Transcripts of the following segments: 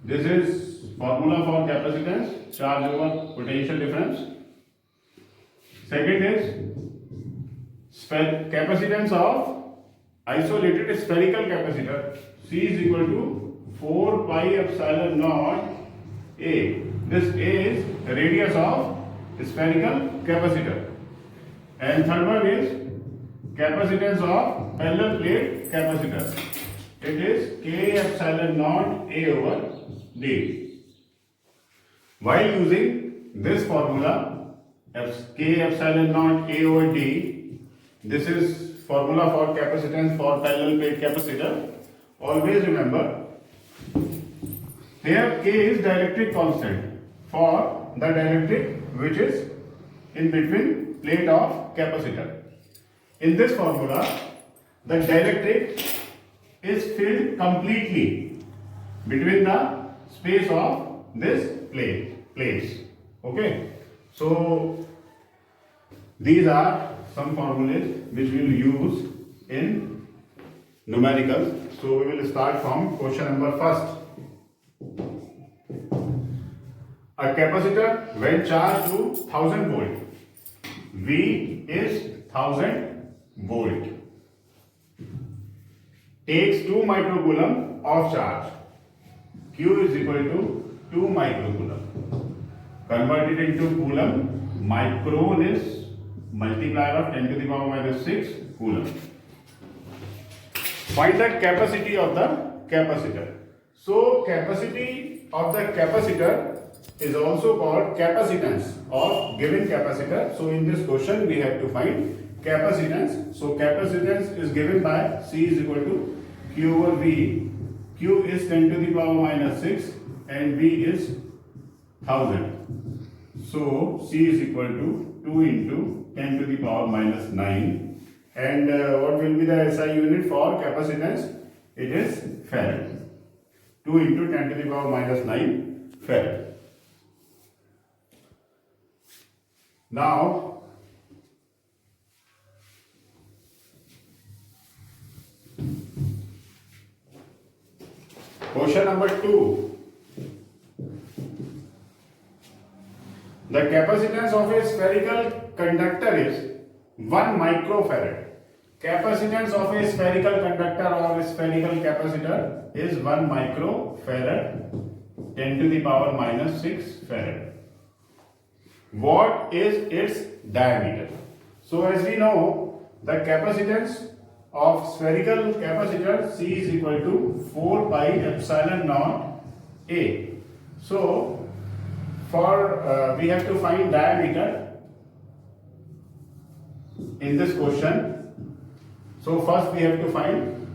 This is formula for capacitance, charge over potential difference. Second is capacitance of isolated spherical capacitor. C is equal to 4 pi epsilon naught A. This is radius of spherical capacitor. And third one is capacitance of parallel plate capacitor. It is K epsilon naught A over D. While using this formula, K epsilon naught A over D, this is formula for capacitance for parallel plate capacitor. Always remember, here K is dielectric constant for the dielectric which is in between plate of capacitor. In this formula, the dielectric is filled completely between the space of this plates. Okay, so these are some formulas which we will use in numericals. So we will start from question number first. A capacitor when charged to 1000 volt, V is 1000 volt, takes 2 microcoulomb of charge. Q is equal to 2 microcoulomb. Convert it into coulomb. Micron is multiplier of 10 to the power minus 6 coulomb. Find the capacity of the capacitor. So capacity of the capacitor is also called capacitance of given capacitor. So in this question we have to find capacitance. So capacitance is given by C is equal to Q over V. Q is 10 to the power minus 6 and V is 1000. So C is equal to 2 into 10 to the power minus 9. And what will be the SI unit for capacitance? It is farad. 2 into 10 to the power minus 9 farad. Now, question number 2. The capacitance of a spherical conductor is 1 microfarad. Capacitance of a spherical conductor or spherical capacitor is 1 microfarad, 10 to the power minus 6 farad. What is its diameter? So as we know, the capacitance of spherical capacitor C is equal to 4 pi epsilon naught A. So for we have to find diameter in this question. So first we have to find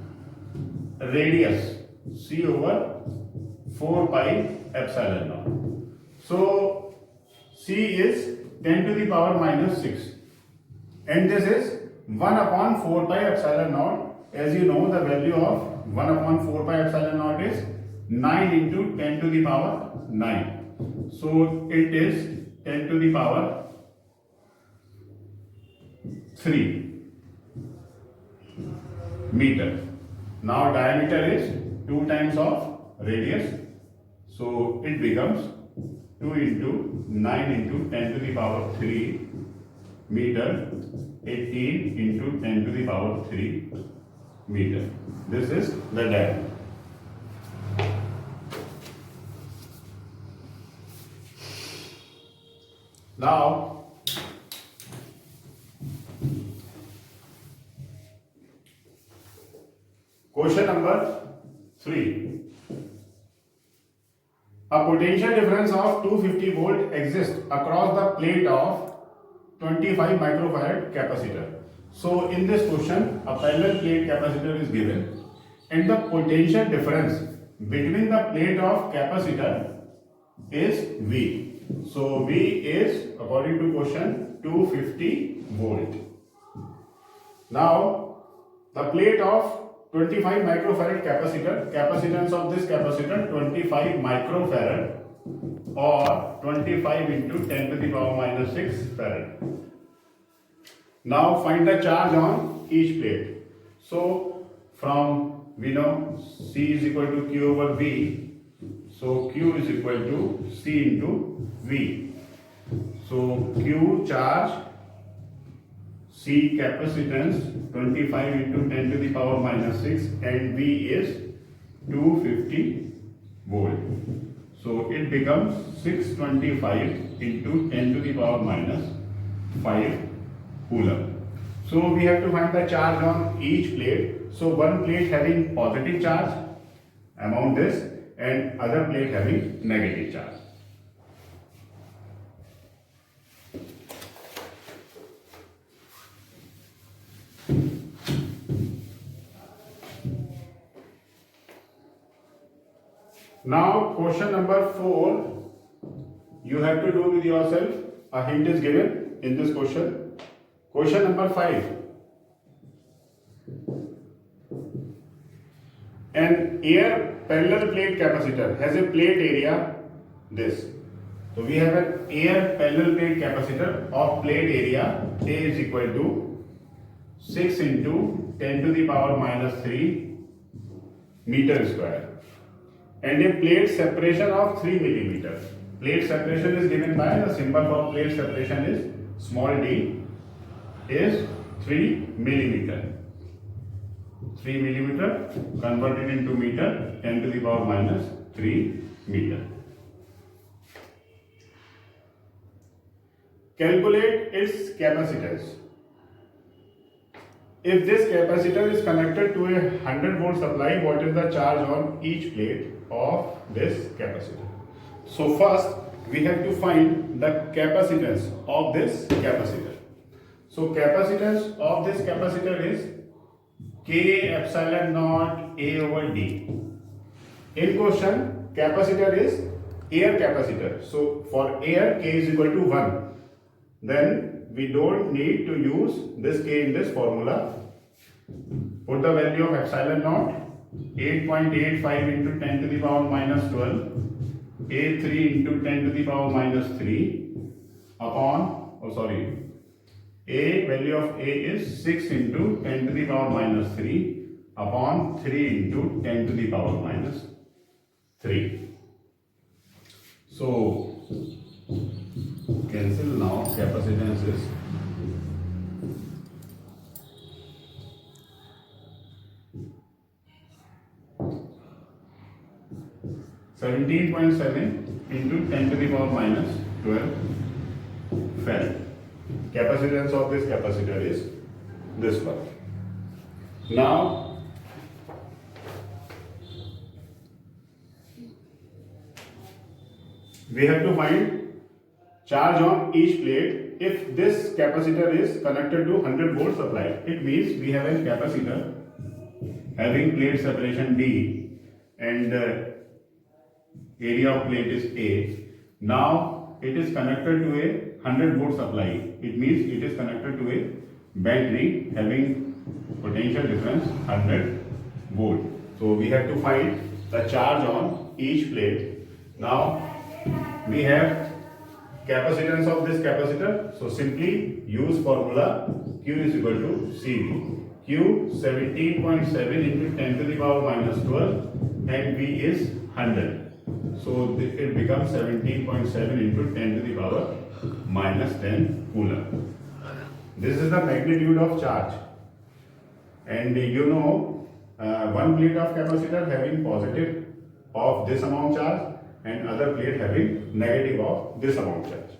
radius C over 4 pi epsilon naught. So C is 10 to the power minus 6 and this is 1 upon 4 pi epsilon naught. As you know, the value of 1 upon 4 pi epsilon naught is 9 into 10 to the power 9. So it is 10 to the power 3 meter. Now diameter is 2 times of radius. So it becomes 2 into 9 into 10 to the power 3 meter, 18 into 10 to the power 3 meter. This is the diameter. Now, question number 3. A potential difference of 250 volt exists across the plate of 25 microfarad capacitor. So in this question, a parallel plate capacitor is given and the potential difference between the plate of capacitor is V. So V is, according to question, 250 volt. Now the plate of 25 microfarad capacitor, capacitance of this capacitor 25 microfarad or 25 into 10 to the power minus 6 farad. Now find the charge on each plate. So from we know C is equal to Q over V. So Q is equal to C into V. So Q charge, C capacitance 25 into 10 to the power minus 6, and V is 250 volt. So it becomes 625 into 10 to the power minus 5 coulomb. So we have to find the charge on each plate. So one plate having positive charge, amount this, and other plate having negative charge. Now question number 4, you have to do with yourself. A hint is given in this question. Question number 5. An air parallel plate capacitor has a plate area this. So we have an air parallel plate capacitor of plate area A is equal to 6 into 10 to the power minus 3 meter square, and a plate separation of 3 millimeter. Plate separation is given by, the symbol for plate separation is small d, is 3 millimeter. 3 millimeter converted into meter, 10 to the power minus 3 meter. Calculate its capacitance. If this capacitor is connected to a 100 volt supply, what is the charge on each plate of this capacitor? So first we have to find the capacitance of this capacitor. So capacitance of this capacitor is K epsilon naught A over D. In question, capacitor is air capacitor. So for air, K is equal to 1. Then we don't need to use this K in this formula. Put the value of epsilon naught, 8.85 into 10 to the power minus 12, A3 into 10 to the power minus 3 upon, A value of A is 6 into 10 to the power minus 3 upon 3 into 10 to the power minus 3. So cancel now, capacitance is 17.7 into 10 to the power minus 12 Farad. Capacitance of this capacitor is this one. Now we have to find charge on each plate. If this capacitor is connected to 100 volt supply, it means we have a capacitor having plate separation D and area of plate is A. Now it is connected to a 100 volt supply. It means it is connected to a battery having potential difference 100 volt. So we have to find the charge on each plate. Now we have capacitance of this capacitor. So simply use formula Q is equal to CV. Q 17.7 into 10 to the power minus 12 and V is 100. So it becomes 17.7 into 10 to the power minus 10 coulomb. This is the magnitude of charge. And you know, one plate of capacitor having positive of this amount charge and other plate having negative of this amount charge.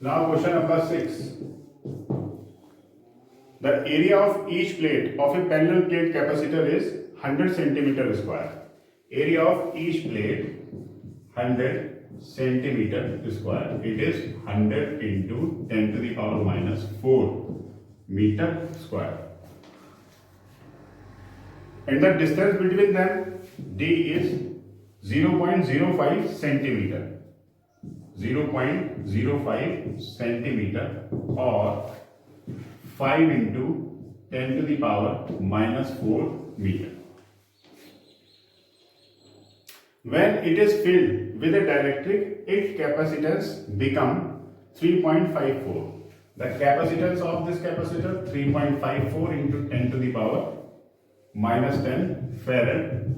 Now question number 6. The area of each plate of a parallel plate capacitor is 100 centimeter square. Area of each plate 100 centimeter square. It is 100 into 10 to the power minus 4 meter square. And the distance between them D is 0.05 centimeter. 0.05 centimeter or 5 into 10 to the power minus 4 meter. When it is filled with a dielectric, its capacitance become 3.54. The capacitance of this capacitor 3.54 into 10 to the power minus 10 farad.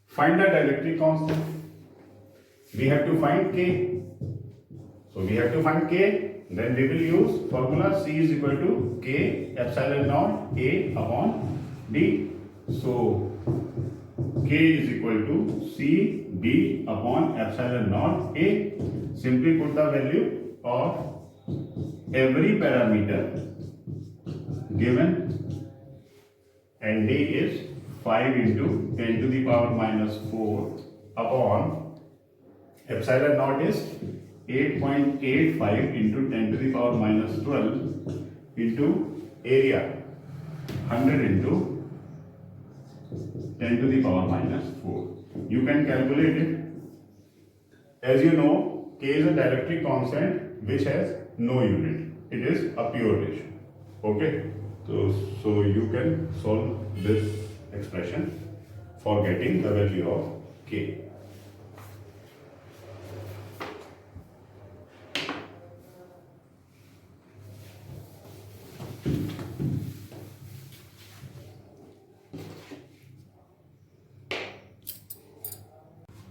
Find the dielectric constant. We have to find K. So we have to find K. Then we will use formula C is equal to K epsilon naught A upon D. So K is equal to C B upon epsilon naught A. Simply put the value of every parameter given, and D is 5 into 10 to the power minus 4 upon epsilon naught is 8.85 into 10 to the power minus 12 into area 100 into 10 to the power minus 4. You can calculate it. As you know, K is a dielectric constant which has no unit. It is a pure ratio. Okay. So you can solve this expression for getting the value of K.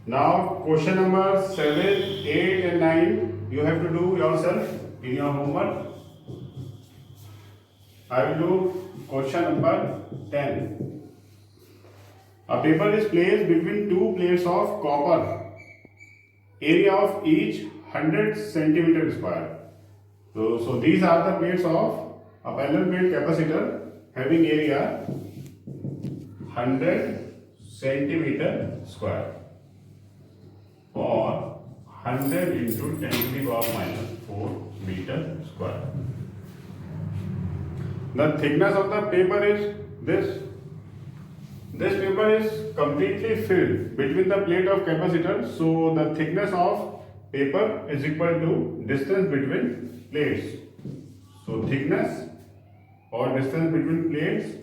Now question number 7, 8 and 9 you have to do yourself in your homework. I will do question number 10. A paper is placed between two plates of copper. Area of each 100 centimeter square. So these are the plates of a parallel plate capacitor having area 100 centimeter square, or 100 into 10 to the power minus 4 meter square. The thickness of the paper is this. This paper is completely filled between the plate of capacitor, so the thickness of paper is equal to distance between plates. So thickness or distance between plates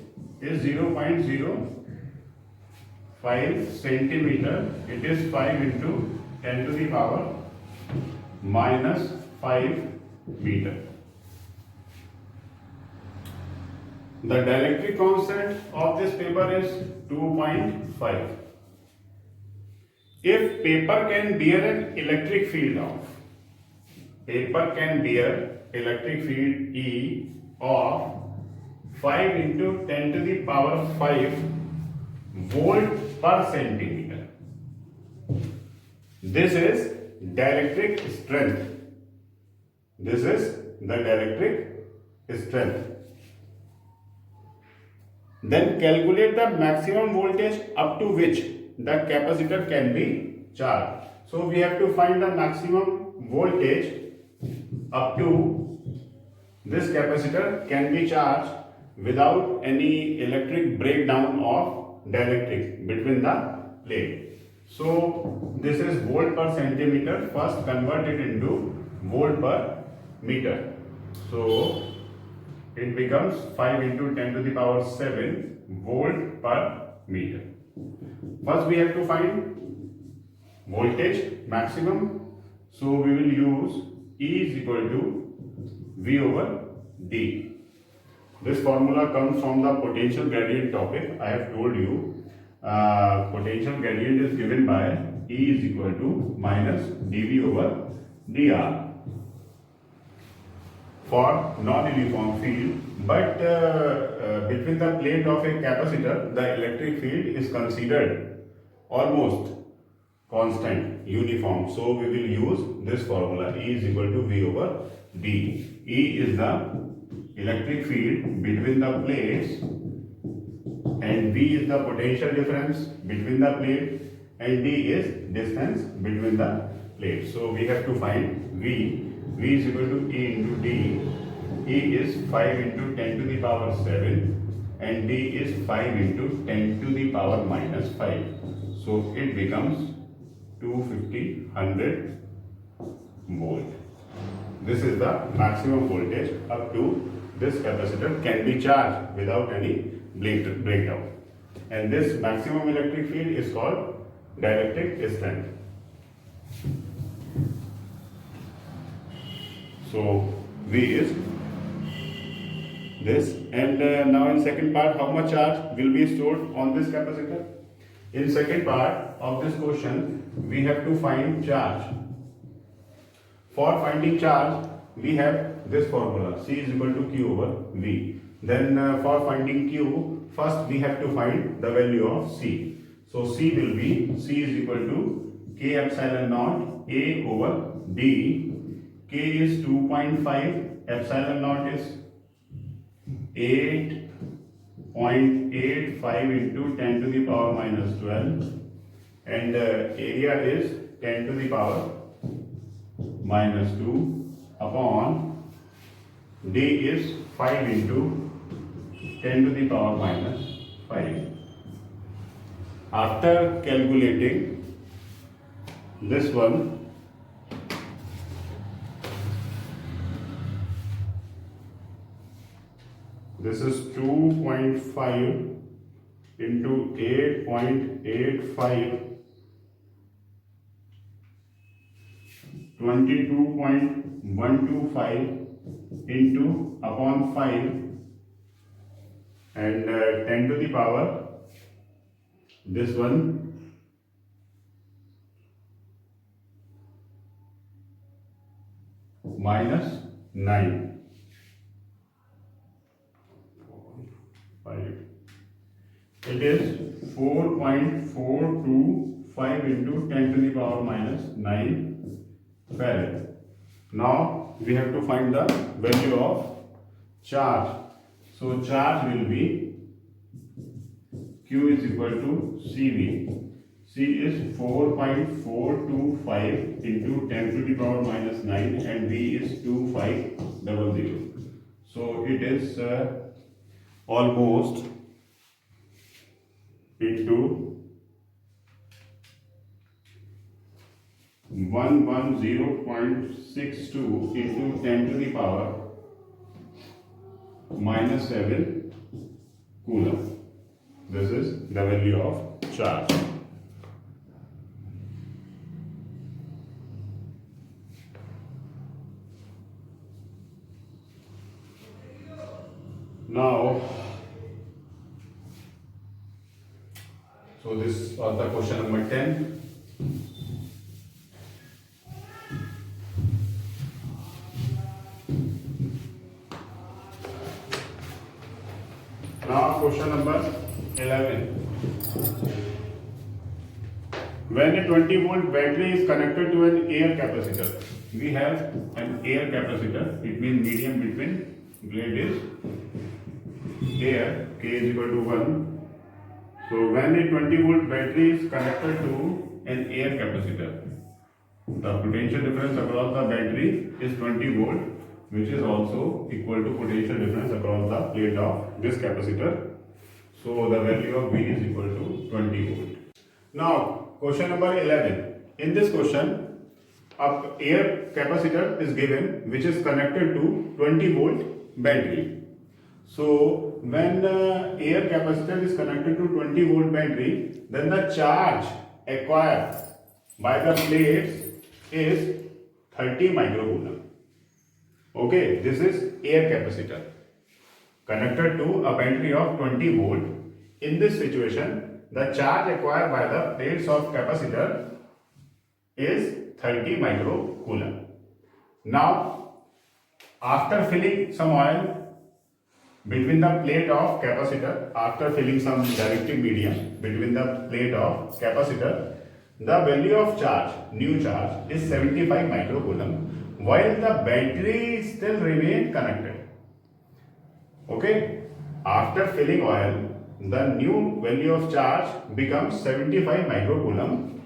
is 0.05 centimeter. It is 5 into 10 to the power minus 5 meter. The dielectric constant of this paper is 2.5. If paper can bear an electric field E of 5 into 10 to the power 5 volt per centimeter. This is dielectric strength. This is the dielectric strength. Then calculate the maximum voltage up to which the capacitor can be charged. So we have to find the maximum voltage up to this capacitor can be charged without any electric breakdown of dielectric between the plate. So this is volt per centimeter. First convert it into volt per meter. So it becomes 5 into 10 to the power 7 volt per meter. First we have to find voltage maximum. So we will use E is equal to V over D. This formula comes from the potential gradient topic. I have told you potential gradient is given by E is equal to minus dV over dr for non-uniform field, but between the plate of a capacitor, the electric field is considered almost constant, uniform. So we will use this formula. E is equal to V over D. E is the electric field between the plates, and V is the potential difference between the plate, and D is distance between the plates. So we have to find V. V is equal to E into D. E is 5 into 10 to the power 7 and D is 5 into 10 to the power minus 5. So it becomes 250 100 volt. This is the maximum voltage up to this capacitor can be charged without any breakdown. And this maximum electric field is called dielectric strength. So V is this, and now in second part, how much charge will be stored on this capacitor? In second part of this question, we have to find charge. For finding charge, we have this formula, C is equal to Q over V. Then for finding Q, first we have to find the value of C. So C will be, C is equal to K epsilon naught A over D. K is 2.5, epsilon naught is 8.85 into 10 to the power minus 12, and area is 10 to the power minus 2 upon D is 5 into 10 to the power minus 5. After calculating this one, this is 2.5 into 8.85, 22.125 into upon 5, and 10 to the power, this one minus 9. 5. It is 4.425 into 10 to the power minus 9 farad. Now we have to find the value of charge. So charge will be Q is equal to CV. C is 4.425 into 10 to the power minus 9, and V is 2500. So it is almost into 110.62 into 10 to the power minus 7 coulomb. This is the value of charge. Now, so this was the question number 10. Now question number 11. When a 20 volt battery is connected to an air capacitor, we have an air capacitor, it means medium between blade is air, K is equal to 1. So when a 20 volt battery is connected to an air capacitor, the potential difference across the battery is 20 volt, which is also equal to potential difference across the plate of this capacitor. So the value of V is equal to 20 volt. Now question number 11. In this question, a air capacitor is given which is connected to 20 volt battery. So when air capacitor is connected to 20 volt battery, then the charge acquired by the plates is 30 microcoulomb. Okay, this is air capacitor connected to a battery of 20 volt. In this situation, the charge acquired by the plates of capacitor is 30 microcoulomb. Now, after filling some oil between the plate of capacitor, after filling some dielectric medium between the plate of capacitor, the value of charge, new charge, is 75 microcoulomb, while the battery still remain connected. Okay, after filling oil, the new value of charge becomes 75 microcoulomb,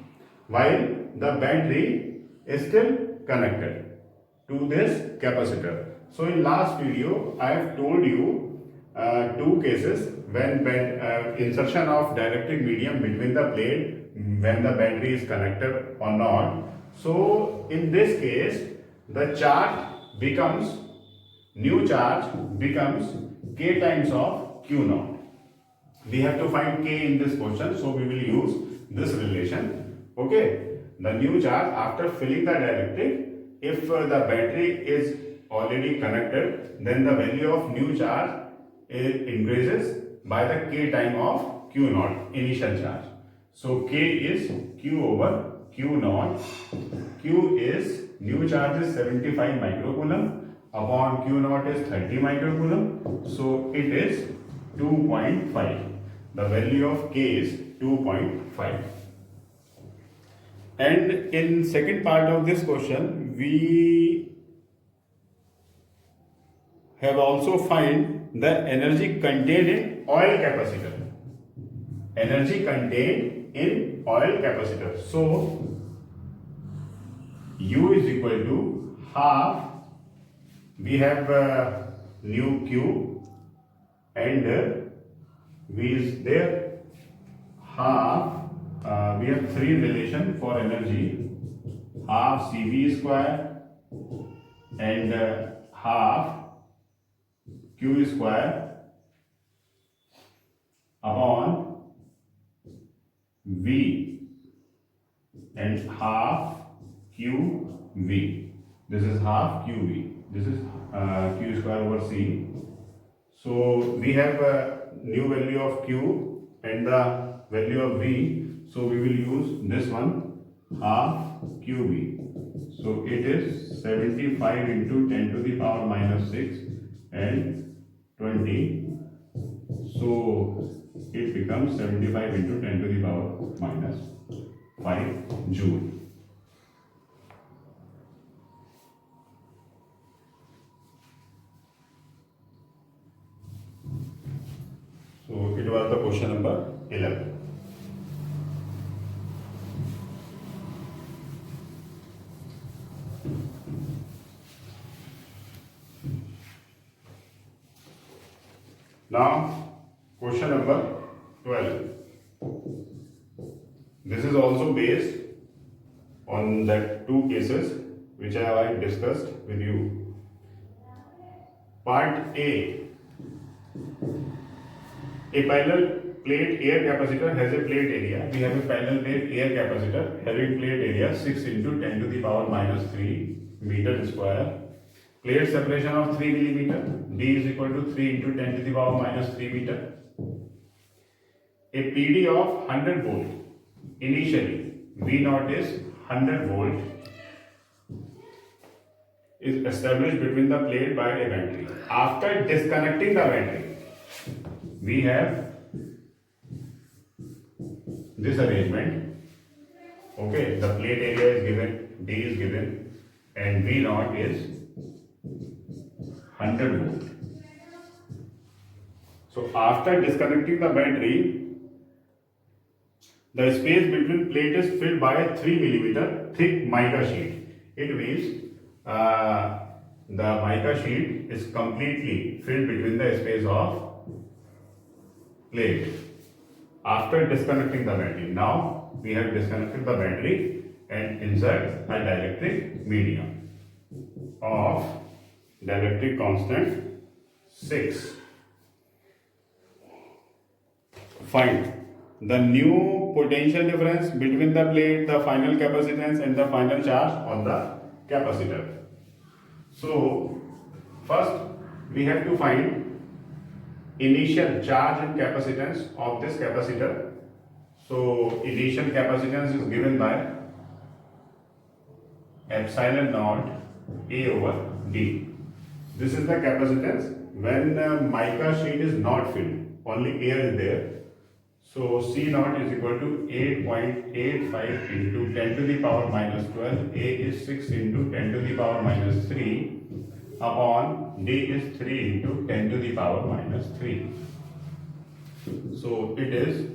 while the battery is still connected to this capacitor. So in last video, I have told you two cases when insertion of dielectric medium between the plate when the battery is connected or not. So in this case, the charge becomes, new charge becomes K times of Q naught. We have to find K in this question, so we will use this relation. Okay, the new charge after filling the dielectric, if the battery is already connected, then the value of new charge increases by the k time of q naught initial charge. So k is q over q naught. Q is new charge is 75 microcoulomb upon q naught is 30 microcoulomb. So it is 2.5. The value of k is 2.5. And in second part of this question, we have also find the energy contained in oil capacitor. Energy contained in oil capacitor. So U is equal to half. We have new Q and V is there. Half. We have three relation for energy. Half CV square and half Q square upon V and half QV. This is half QV. This is Q square over C. So we have a new value of Q and the value of V. So we will use this one, half QV. So it is 75 into 10 to the power minus 6 and 20. So it becomes 75 into 10 to the power minus 5 joule. So it was the question number 11. Now, question number 12. This is also based on that two cases which I have discussed with you. Part A. A parallel plate air capacitor has a plate area. We have a parallel plate air capacitor having plate area 6 into 10 to the power minus 3 meter square. Plate separation of 3 millimeter. D is equal to 3 into 10 to the power minus 3 meter. A PD of 100 volt. Initially, V naught is 100 volt. Is established between the plate by a battery. After disconnecting the battery, we have this arrangement. Okay, the plate area is given, D is given, and V naught is 100 volt. So after disconnecting the battery, the space between plate is filled by a 3 millimeter thick mica sheet. It means the mica sheet is completely filled between the space of plate after disconnecting the battery. Now we have disconnected the battery and insert a dielectric medium of dielectric constant 6. Find the new potential difference between the plate, the final capacitance and the final charge on the capacitor. So first we have to find initial charge and capacitance of this capacitor. So initial capacitance is given by epsilon naught A over D. This is the capacitance when the mica sheet is not filled, only air is there. So C naught is equal to 8.85 into 10 to the power minus 12. A is 6 into 10 to the power minus 3 upon D is 3 into 10 to the power minus 3. So it is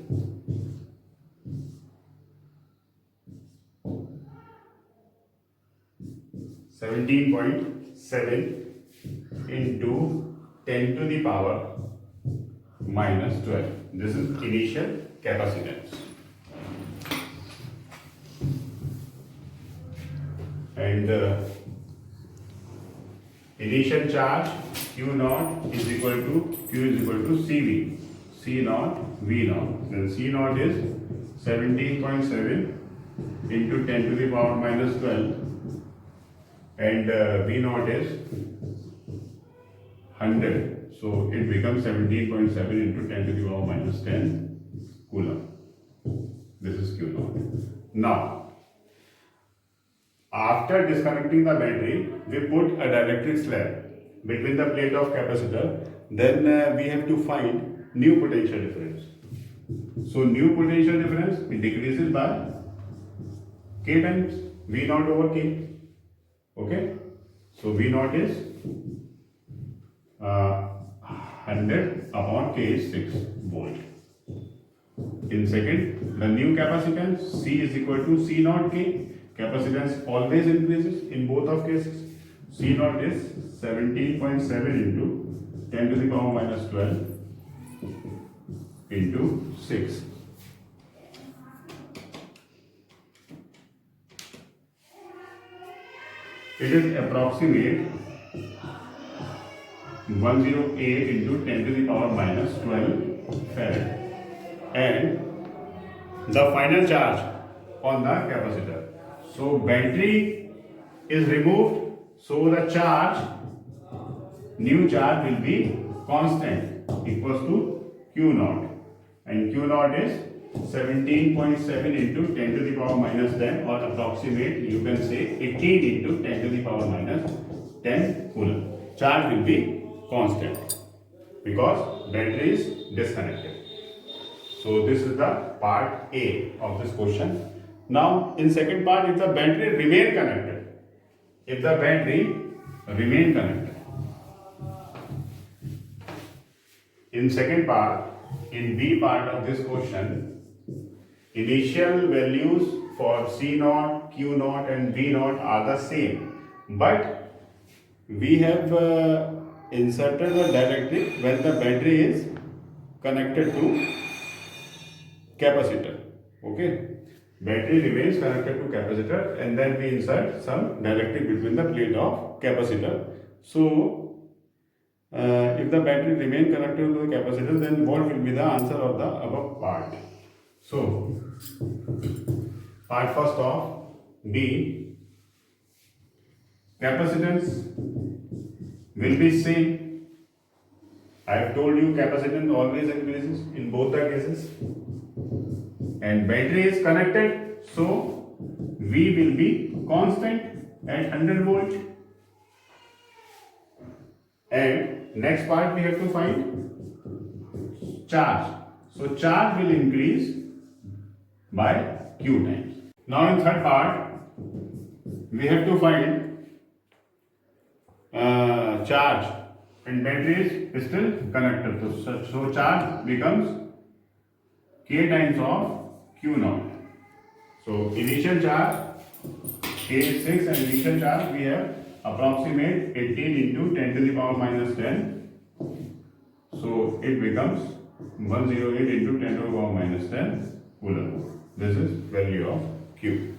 17.7 into 10 to the power minus 12. This is initial capacitance. And initial charge Q naught is equal to CV. C naught, V naught. Then C naught is 17.7 into 10 to the power minus 12 and V naught is 100. So it becomes 17.7 into 10 to the power minus 10 coulomb. This is Q naught. Now, after disconnecting the battery, we put a dielectric slab between the plate of capacitor. Then we have to find new potential difference. So new potential difference it decreases by K times V naught over K. Okay. So V naught is 100 upon K is 6 volt. In second, the new capacitance C is equal to C naught K. Capacitance always increases in both of cases. C naught is 17.7 into 10 to the power minus 12 into 6. It is approximate 108 into 10 to the power minus 12 farad. And the final charge on the capacitor. So battery is removed, so the charge, new charge will be constant equals to Q naught, and Q naught is 17.7 into 10 to the power minus 10, or approximate you can say 18 into 10 to the power minus 10 coulomb. Charge will be constant because battery is disconnected. So this is the part A of this question. Now in second part, if the battery remain connected, in second part, in B part of this question, initial values for C naught, Q naught and V naught are the same, but we have inserted a dielectric when the battery is connected to capacitor. Okay, battery remains connected to capacitor, and then we insert some dielectric between the plate of capacitor. So if the battery remain connected to the capacitor, then what will be the answer of the above part? So part first of B, capacitance will be same. I have told you capacitance always increases in both the cases, and battery is connected, so V will be constant at 100 volt. And next part we have to find charge. So charge will increase by Q times. Now in third part we have to find charge, and battery is still connected. So charge becomes K times of Q naught. So initial charge K is 6, and initial charge we have approximate 18 into 10 to the power minus 10. So it becomes 108 into 10 to the power minus 10 coulomb. This is value of Q.